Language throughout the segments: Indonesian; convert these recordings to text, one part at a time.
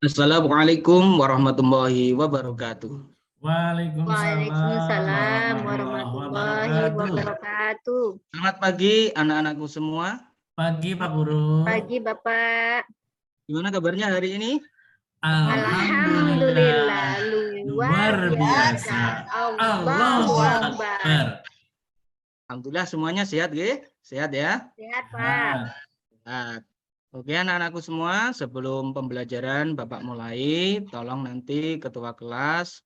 Assalamualaikum warahmatullahi wabarakatuh. Waalaikumsalam Waalaikumsalam warahmatullahi warahmatullahi wabarakatuh. wabarakatuh. Selamat pagi anak-anakku semua. Pagi Pak Guru. Pagi Bapak. Gimana kabarnya hari ini? Alhamdulillah luar biasa. Allahu Allahu Akbar. Akbar. Alhamdulillah semuanya sehat, Ge? Sehat ya? Sehat Pak. Sehat. Oke anak-anakku semua, sebelum pembelajaran Bapak mulai, tolong nanti ketua kelas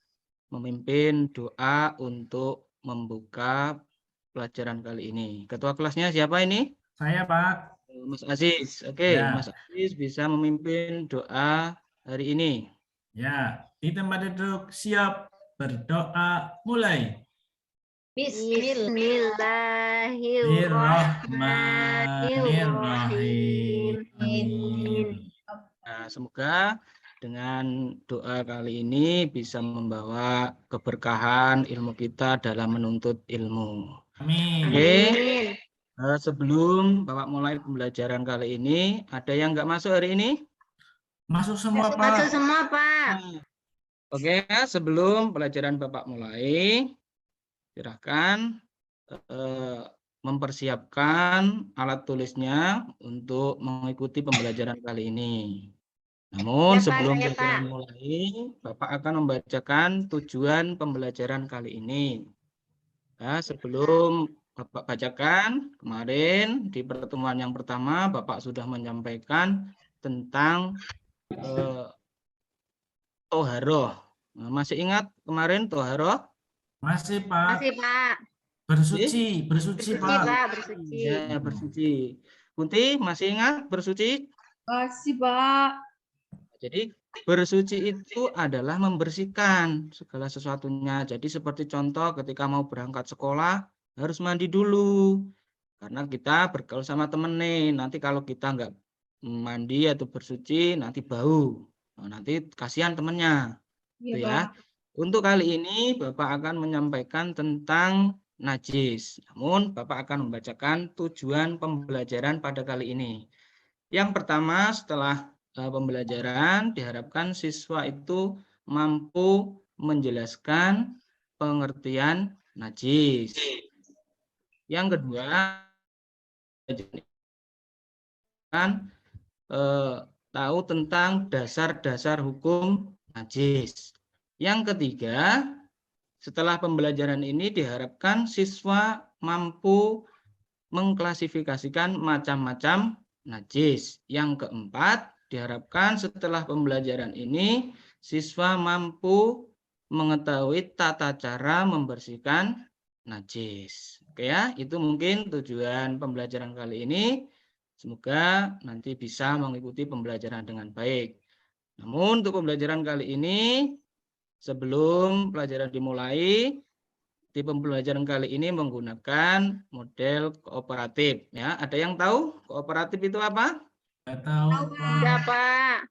memimpin doa untuk membuka pelajaran kali ini. Ketua kelasnya siapa ini? Saya Pak. Mas Aziz. Oke, Ya. Mas Aziz bisa memimpin doa hari ini. Ya, di tempat duduk siap berdoa mulai. Bismillahirrahmanirrahim. Nah, semoga dengan doa kali ini bisa membawa keberkahan ilmu kita dalam menuntut ilmu. Amin. Oke. Sebelum Bapak mulai pembelajaran kali ini, ada yang nggak masuk hari ini? Masuk semua Masuk Pak. semua Pak. Oke, sebelum pelajaran Bapak mulai, silakan mempersiapkan alat tulisnya untuk mengikuti pembelajaran kali ini. Namun Ya, Pak, sebelum ya, pelajaran Pak. mulai, Bapak akan membacakan tujuan pembelajaran kali ini. Nah, sebelum Bapak bacakan, kemarin di pertemuan yang pertama Bapak sudah menyampaikan tentang toharoh. Nah, masih ingat kemarin toharoh? Masih Pak. Masih Pak. Bersuci Pak. Bersuci Pak, bersuci. Ya, bersuci. Kunti, masih ingat bersuci? Masih, Pak. Jadi bersuci itu adalah membersihkan segala sesuatunya. Jadi seperti contoh ketika mau berangkat sekolah harus mandi dulu. Karena kita bergaul sama temen nih. Nanti kalau kita nggak mandi atau bersuci nanti bau. Nah, nanti kasihan temennya. Iya, Itu ya. Pak. Untuk kali ini Bapak akan menyampaikan tentang najis. Namun Bapak akan membacakan tujuan pembelajaran pada kali ini. Yang pertama, setelah pembelajaran diharapkan siswa itu mampu menjelaskan pengertian najis. Yang kedua, tahu tentang dasar-dasar hukum najis. Yang ketiga, setelah pembelajaran ini diharapkan siswa mampu mengklasifikasikan macam-macam najis. Yang keempat, diharapkan setelah pembelajaran ini siswa mampu mengetahui tata cara membersihkan najis. Oke ya, itu mungkin tujuan pembelajaran kali ini. Semoga nanti bisa mengikuti pembelajaran dengan baik. Namun untuk pembelajaran kali ini, sebelum pelajaran dimulai, di pembelajaran kali ini menggunakan model kooperatif. Ya, ada yang tahu kooperatif itu apa? Nggak tahu Pak. Ya, Pak.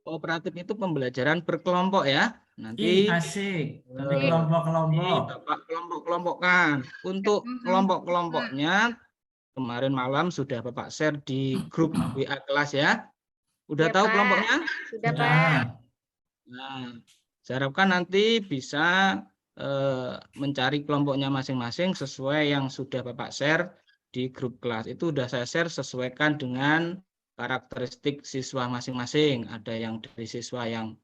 Kooperatif itu pembelajaran berkelompok ya. Nanti Asik. Nanti kelompok-kelompok. Bapak kelompok-kelompokkan. Untuk kelompok-kelompoknya kemarin malam sudah Bapak share di grup WA kelas ya. Udah Ya, tahu Pak. kelompoknya? Sudah, Pak. Nah, saya harapkan nanti bisa mencari kelompoknya masing-masing sesuai yang sudah Bapak share di grup kelas. Itu sudah saya share sesuaikan dengan karakteristik siswa masing-masing. Ada yang dari siswa yang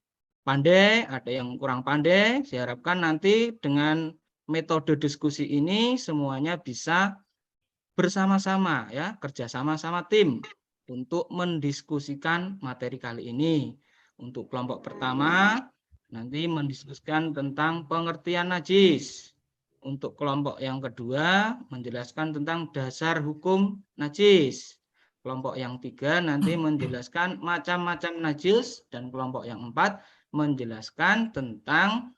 pandai, ada yang kurang pandai. Saya harapkan nanti dengan metode diskusi ini semuanya bisa bersama-sama ya, kerjasama sama tim untuk mendiskusikan materi kali ini. Untuk kelompok pertama nanti mendiskusikan tentang pengertian najis. Untuk kelompok yang kedua menjelaskan tentang dasar hukum najis. Kelompok yang tiga nanti menjelaskan macam-macam najis dan kelompok yang empat menjelaskan tentang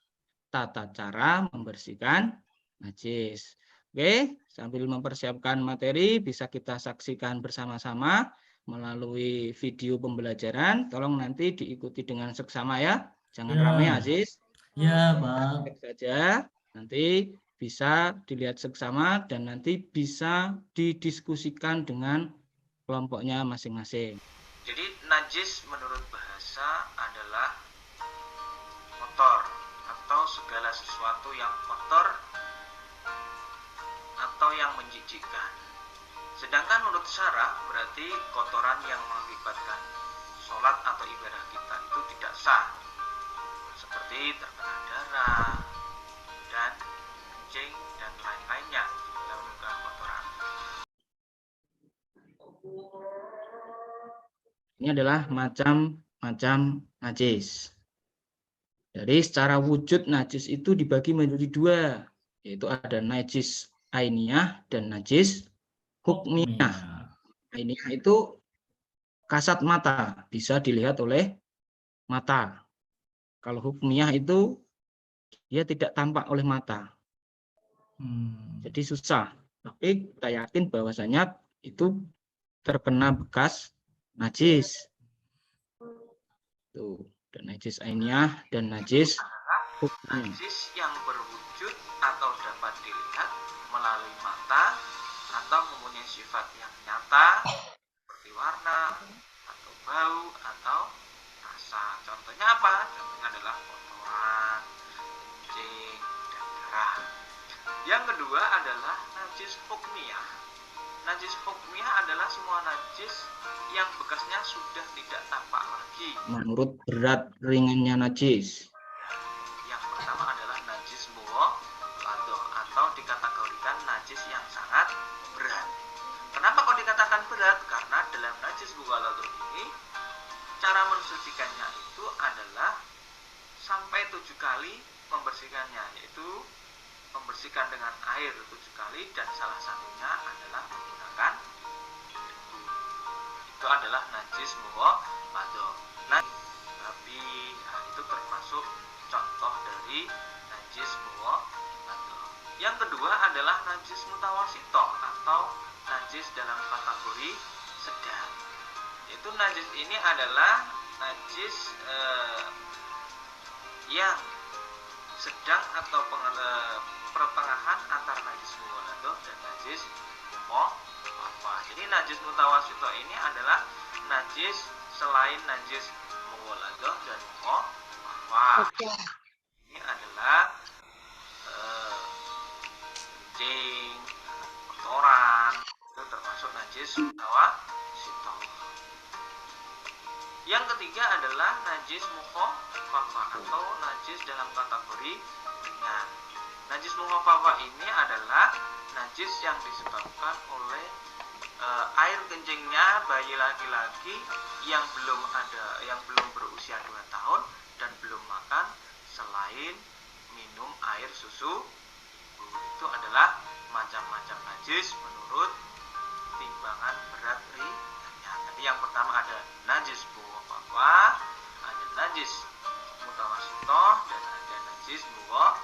tata cara membersihkan najis. Oke, sambil mempersiapkan materi bisa kita saksikan bersama-sama melalui video pembelajaran. Tolong nanti diikuti dengan seksama ya. Jangan ramai Aziz. Ya, Pak. Saja nanti bisa dilihat seksama dan nanti bisa didiskusikan dengan kelompoknya masing-masing. Jadi najis menurut bahasa adalah kotor atau segala sesuatu yang kotor atau yang menjijikkan. Sedangkan menurut syara berarti kotoran yang mengakibatkan sholat atau ibadah kita itu tidak sah, seperti terkena darah dan kencing dan lain-lainnya dalam kotoran. Ini adalah macam-macam najis. Jadi secara wujud najis itu dibagi menjadi dua, yaitu ada najis ainiyah dan najis hukmiyah. Ainiyah itu kasat mata, bisa dilihat oleh mata. Kalau hukmiyah itu dia tidak tampak oleh mata. Jadi susah. Tapi kita yakin bahwasanya itu terkena bekas najis. Tuh, dan najis ainiyah dan najis hukmiyah. Najis yang berwujud atau dapat dilihat melalui mata atau mempunyai sifat yang nyata seperti warna atau bau atau rasa. Contohnya apa? Contohnya adalah kotoran, kencing, dan darah. Yang kedua adalah najis hukmiyah. Najis hukmiyah adalah semua najis yang bekasnya sudah tidak tampak lagi menurut berat ringannya najis. Yang pertama adalah najis mughalladah atau dikategorikan najis yang sangat berat. Kenapa kok dikatakan berat? Karena dalam najis mughalladah ini cara mensucikannya itu adalah sampai 7 kali membersihkannya, yaitu membersihkan dengan air 7 kali dan salah satunya adalah menggunakan debu. Itu adalah najis mughalladah. Nah, babi itu termasuk contoh dari najis mughalladah. Yang kedua adalah najis mutawasithah atau najis dalam kategori sedang. Yaitu najis ini adalah najis yang sedang atau pertengahan antara najis mughalladah dan najis mukhafafah. Jadi najis mutawasithah ini adalah najis selain najis mughalladah dan mukhafafah. Ini adalah kencing, kotoran, itu termasuk najis mutawasithah. Yang ketiga adalah najis mukhafafah atau najis dalam kategori ringan. Najis mukhafafah ini adalah najis yang disebabkan oleh air kencingnya bayi laki-laki yang belum berusia 2 tahun dan belum makan selain minum air susu. Itu adalah macam-macam najis menurut timbangan berat ringannya. Tadi yang pertama ada najis mukhafafah, ada najis mutawasithah, dan ada najis mughalladah.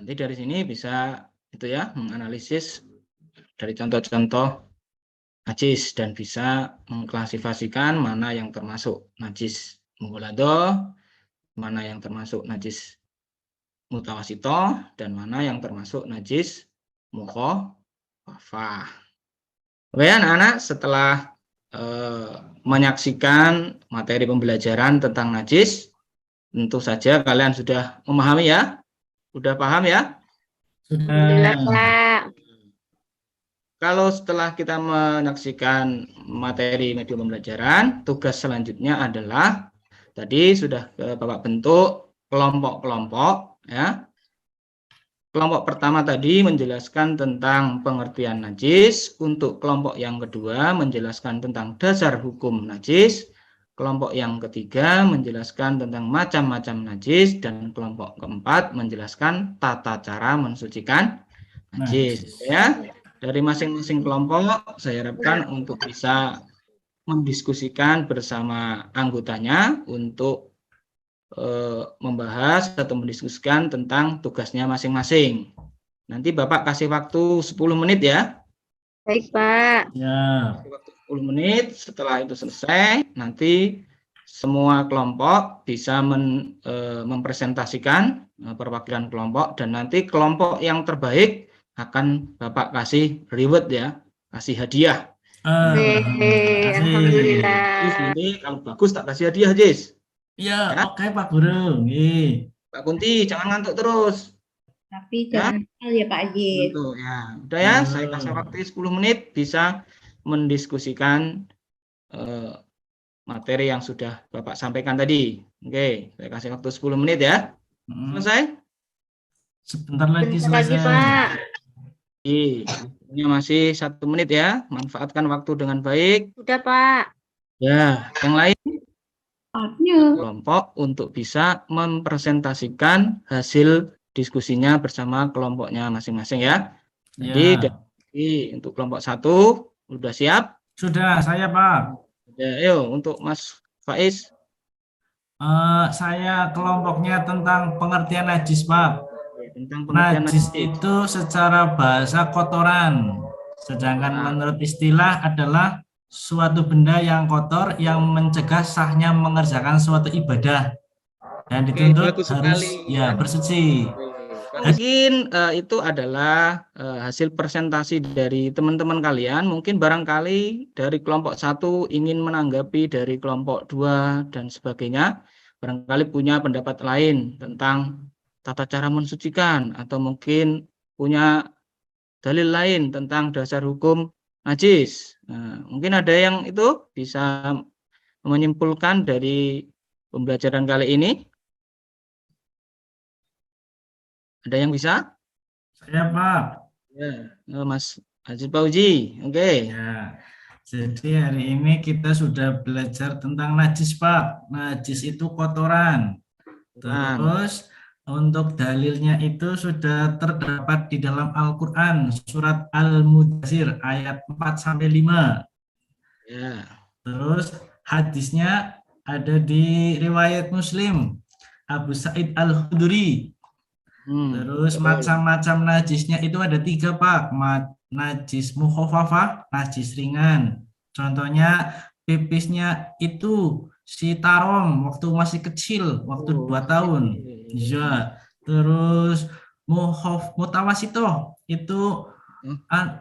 Nanti dari sini bisa itu ya menganalisis dari contoh-contoh najis dan bisa mengklasifikasikan mana yang termasuk najis mughalladah, mana yang termasuk najis mutawasithah, dan mana yang termasuk najis mukhafafah. Oke anak-anak, setelah menyaksikan materi pembelajaran tentang najis, tentu saja kalian sudah memahami ya? Sudah paham ya? Alhamdulillah, Pak. Kalau setelah kita menyaksikan materi media pembelajaran, tugas selanjutnya adalah tadi sudah Bapak bentuk kelompok-kelompok ya. Kelompok pertama tadi menjelaskan tentang pengertian najis, untuk kelompok yang kedua menjelaskan tentang dasar hukum najis, kelompok yang ketiga menjelaskan tentang macam-macam najis, dan kelompok keempat menjelaskan tata cara mensucikan najis. Ya. Dari masing-masing kelompok saya harapkan untuk bisa mendiskusikan bersama anggotanya untuk membahas atau mendiskusikan tentang tugasnya masing-masing. Nanti Bapak kasih waktu 10 menit ya. Baik, Pak. Ya. Waktu 10 menit, setelah itu selesai, nanti semua kelompok bisa mempresentasikan perwakilan kelompok, dan nanti kelompok yang terbaik akan Bapak kasih reward ya, kasih hadiah. Alhamdulillah. Jis, nanti kalau bagus tak kasih hadiah, Jis. Iya, Ya. oke Pak Guru. Nggih. Pak Kunti, jangan ngantuk terus. Tapi Ya. jangan nakal ya Pak Ajis. Ngantuk, ya. Udah ya, saya kasih waktu 10 menit bisa mendiskusikan materi yang sudah Bapak sampaikan tadi. Oke, saya kasih waktu 10 menit ya. Selesai? Sebentar lagi Bentar lagi, selesai. Pak. Ini masih 1 menit ya. Manfaatkan waktu dengan baik. Sudah, Pak. Ya, yang lain Saatnya. kelompok untuk bisa mempresentasikan hasil diskusinya bersama kelompoknya masing-masing ya. Jadi Ya. untuk kelompok 1 udah siap? Sudah, saya Pak. Ya, ayo untuk Mas Faiz. Saya kelompoknya tentang pengertian najis, Pak. Tentang pengertian Najis najis. itu secara bahasa kotoran, sedangkan menurut istilah adalah suatu benda yang kotor yang mencegah sahnya mengerjakan suatu ibadah dan dituntut bagus harus sekali. ya bersih. Mungkin itu adalah hasil presentasi dari teman-teman kalian. Mungkin barangkali dari kelompok 1 ingin menanggapi dari kelompok 2 dan sebagainya. Barangkali punya pendapat lain tentang tata cara mensucikan atau mungkin punya dalil lain tentang dasar hukum najis. Nah, mungkin ada yang itu bisa menyimpulkan dari pembelajaran kali ini. Ada yang bisa? Saya Pak. Ya, Mas Aziz Pauji. Oke. Ya. Jadi hari ini kita sudah belajar tentang najis, Pak. Najis itu kotoran. Terus untuk dalilnya itu sudah terdapat di dalam Al-Qur'an surat Al-Mudaththir ayat 4-5. Ya. Terus hadisnya ada di riwayat Muslim Abu Sa'id Al-Khudri. Terus macam-macam najisnya itu ada 3, Pak. Najis mukhafafah, najis ringan. Contohnya pipisnya itu si Tarom waktu masih kecil, waktu 2 tahun. Ya. Terus mutawasitoh itu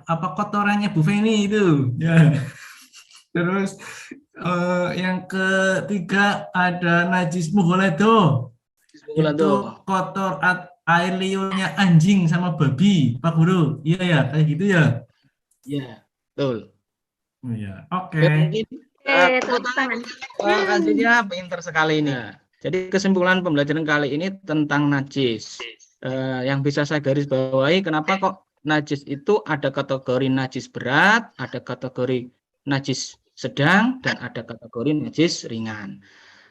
apa kotorannya Bu Feni itu. Ya. Terus yang ketiga ada najis mughalladho. Itu kotor air liurnya anjing sama babi, Pak Guru. Iya ya, kayak gitu ya. Iya, betul. Oh ya, oke. Mungkin Tepuk tangan. Kasihnya pinter sekali ini. Jadi kesimpulan pembelajaran kali ini tentang najis. Yang bisa saya garis bawahi, kenapa kok najis itu ada kategori najis berat, ada kategori najis sedang, dan ada kategori najis ringan.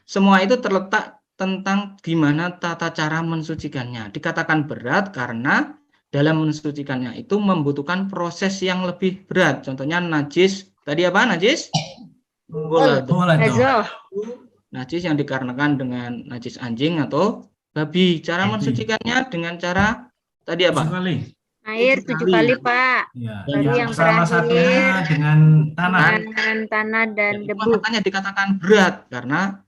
Semua itu terletak tentang gimana tata cara mensucikannya. Dikatakan berat karena dalam mensucikannya itu membutuhkan proses yang lebih berat. Contohnya najis, tadi apa najis? Mughalladho. Najis yang dikarenakan dengan najis anjing atau babi. Cara mensucikannya dengan cara tadi apa? 7 kali. Air 7 kali, Pak. Ya, Baru yang salah terakhir satunya dengan tanah. dengan tanah dan Itu debu. makanya dikatakan berat karena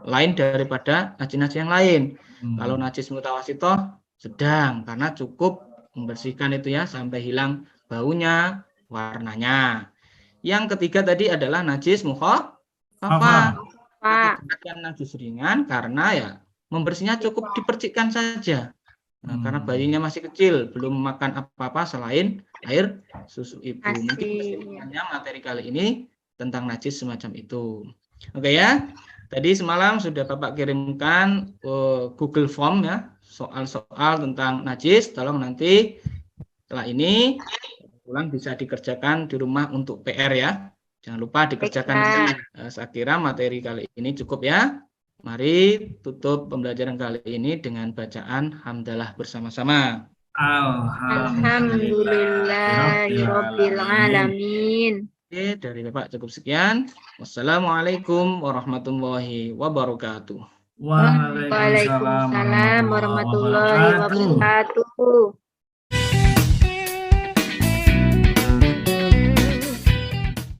lain daripada najis-najis yang lain. Kalau najis mutawasitoh sedang karena cukup membersihkan itu ya sampai hilang baunya, warnanya. Yang ketiga tadi adalah najis mukhafafah. Najis ringan karena ya membersihnya cukup dipercikkan saja. Nah, karena bayinya masih kecil, belum makan apa-apa selain air susu ibu. Mungkin kesimpulannya materi kali ini tentang najis semacam itu. Oke ya. Tadi semalam sudah Bapak kirimkan Google Form ya, soal-soal tentang najis. Tolong nanti setelah ini pulang bisa dikerjakan di rumah untuk PR ya. Jangan lupa dikerjakan. Saya kira materi kali ini cukup ya. Mari tutup pembelajaran kali ini dengan bacaan hamdalah bersama-sama. Alhamdulillahirabbil alamin. Oke, dari Bapak cukup sekian. Wassalamualaikum warahmatullahi wabarakatuh. Waalaikumsalam warahmatullahi wabarakatuh.